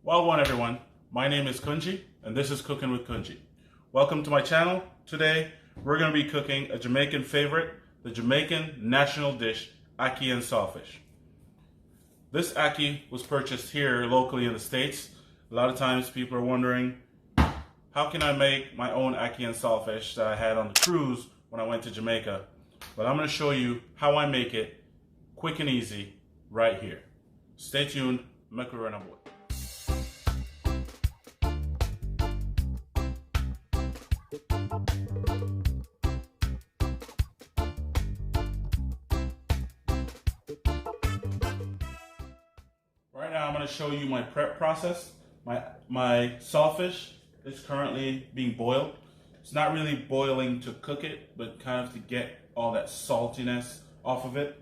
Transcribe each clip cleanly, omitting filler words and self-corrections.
Well, everyone, my name is Kunji, and this is Cooking with Kunji. Welcome to my channel. Today, we're going to be cooking a Jamaican favorite, the Jamaican National Dish, Ackee and Saltfish. This Ackee was purchased here locally in the States. A lot of times people are wondering, how can I make my own Ackee and Saltfish that I had on the cruise when I went to Jamaica? But I'm going to show you how I make it quick and easy right here. Stay tuned, macaroni boy. Right now I'm going to show you my prep process. My saltfish is currently being boiled. It's not really boiling to cook it, but kind of to get all that saltiness off of it.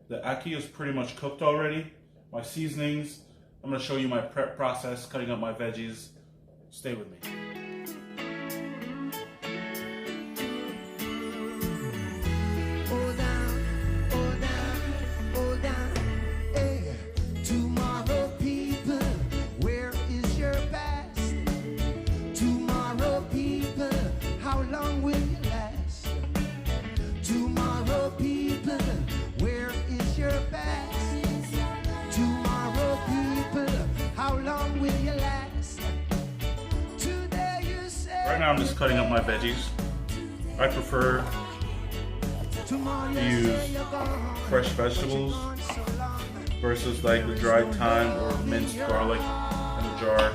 The Ackee is pretty much cooked already. My seasonings, I'm going to show you my prep process, cutting up my veggies. Stay with me. Right now I'm just cutting up my veggies. I prefer to use fresh vegetables versus like the dried thyme or minced garlic in a jar.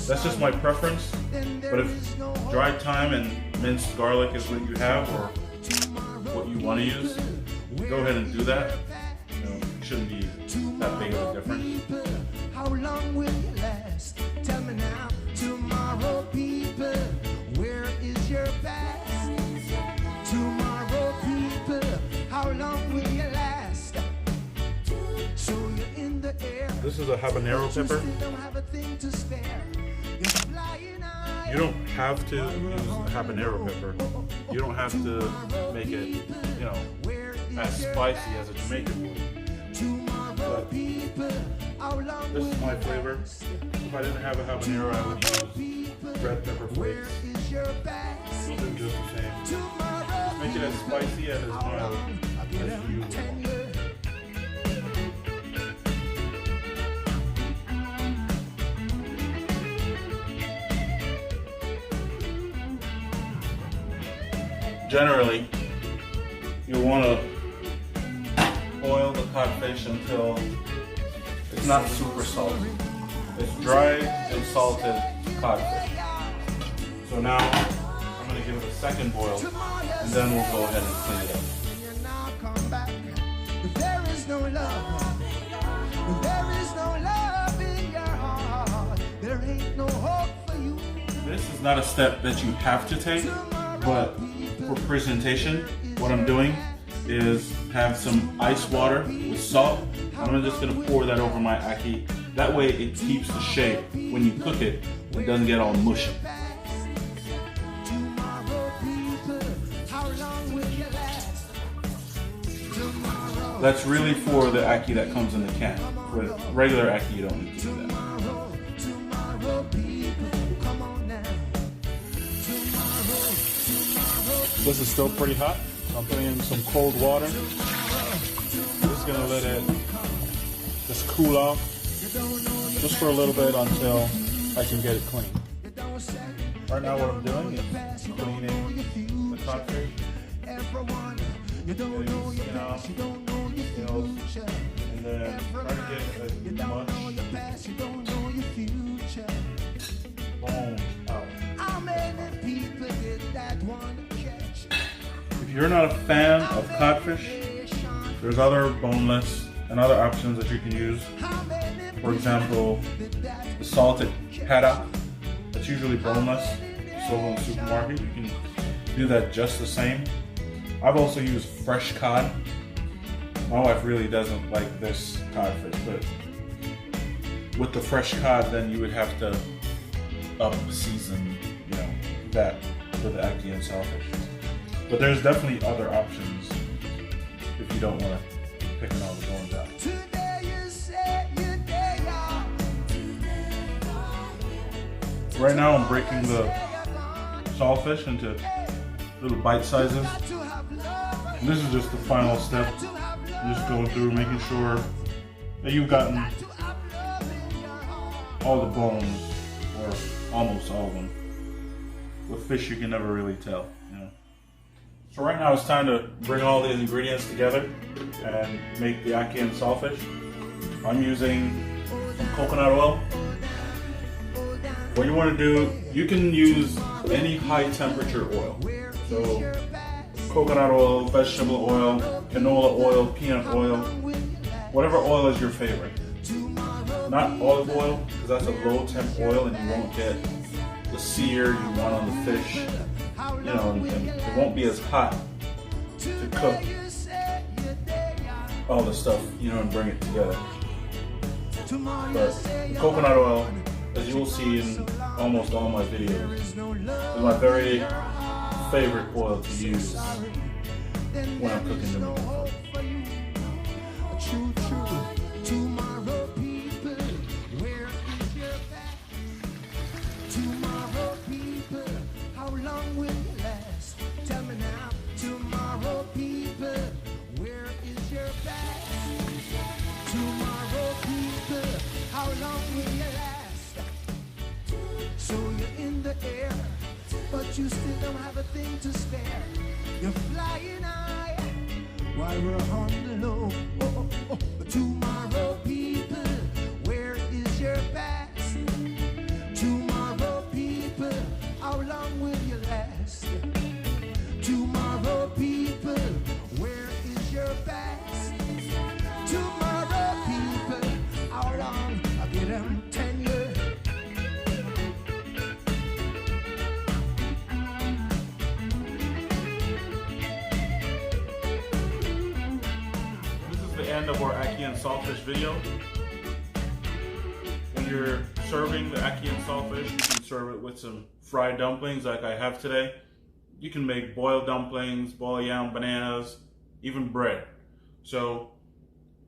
That's just my preference. But if dried thyme and minced garlic is what you have or what you want to use, go ahead and do that. It shouldn't be that big of a difference. How long will you last? Tell me now, tomorrow, people. Where is your past? Tomorrow, people. How long will you last? So you're in the air. This is a habanero pepper. You don't have to use habanero pepper. You don't have to make it, as spicy as a Jamaican would. But this is my flavor. If I didn't have a habanero, I would use red pepper flakes. They'll do just the same. Make it as spicy and as mild as you want. Generally, you want to boil the codfish until it's not super salty. It's dried and salted codfish. So now I'm going to give it a second boil, and then we'll go ahead and clean it up. There is no love. There is no love in your heart. There ain't no hope for you. This is not a step that you have to take, but for presentation, what I'm doing is have some ice water with salt. I'm just going to pour that over my Ackee. That way it keeps the shape when you cook it. It doesn't get all mushy. That's really for the Ackee that comes in the can. With regular Ackee, you don't need to do that. This is still pretty hot, so I'm putting in some cold water. I'm just gonna let it just cool off, just for a little bit until I can get it clean. Right now what I'm doing is cleaning the codfish, getting the skin off, and then try to get as much bone out. If you're not a fan of codfish, there's other boneless and other options that you can use. For example, the salted haddock, that's usually boneless, sold in the supermarket. You can do that just the same. I've also used fresh cod. My wife really doesn't like this codfish, but with the fresh cod, then you would have to season, that for the Ackee and Saltfish. But there's definitely other options if you don't want to picking all the bones out. Right now I'm breaking the saltfish into little bite sizes. And this is just the final step. I'm just going through making sure that you've gotten all the bones, or almost all of them. With fish you can never really tell, you know. So right now it's time to bring all these ingredients together and make the ackee and saltfish. I'm using some coconut oil. What you want to do, you can use any high temperature oil. So coconut oil, vegetable oil, canola oil, peanut oil, whatever oil is your favorite. Not olive oil, because that's a low temp oil and you won't get the sear you want on the fish. You know, and it won't be as hot to cook all the stuff, you know, and bring it together. But coconut oil, as you will see in almost all my videos, is my very favorite oil to use when I'm cooking the meat. How long will you last? Tell me now, tomorrow people, where is your bag? Tomorrow people, how long will you last? So you're in the air, but you still don't have a thing to spare. You're flying high while we're on the low. Tomorrow people, where is your bag? Tomorrow people, how long will you last? Tomorrow people, where is your best? Tomorrow people, how long? I'll give them 10 years. This is the end of our ackee and saltfish video. When you're serving the ackee and saltfish, you can serve it with some fried dumplings like I have today. You can make boiled dumplings, boiled yam, bananas, even bread. So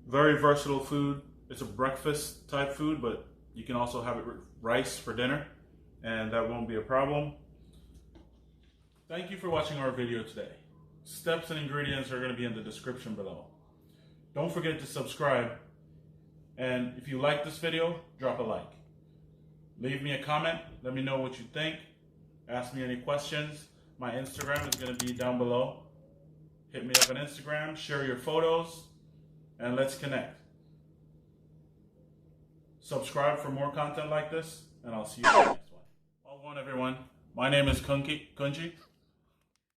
very versatile food. It's a breakfast type food, but you can also have it with rice for dinner, and that won't be a problem. Thank you for watching our video today. Steps and ingredients are going to be in the description below. Don't forget to subscribe, and if you like this video, drop a like. Leave me a comment, let me know what you think. Ask me any questions. My Instagram is going to be down below. Hit me up on Instagram, share your photos, and let's connect. Subscribe for more content like this, and I'll see you in the next one. Well, everyone. My name is Kunji.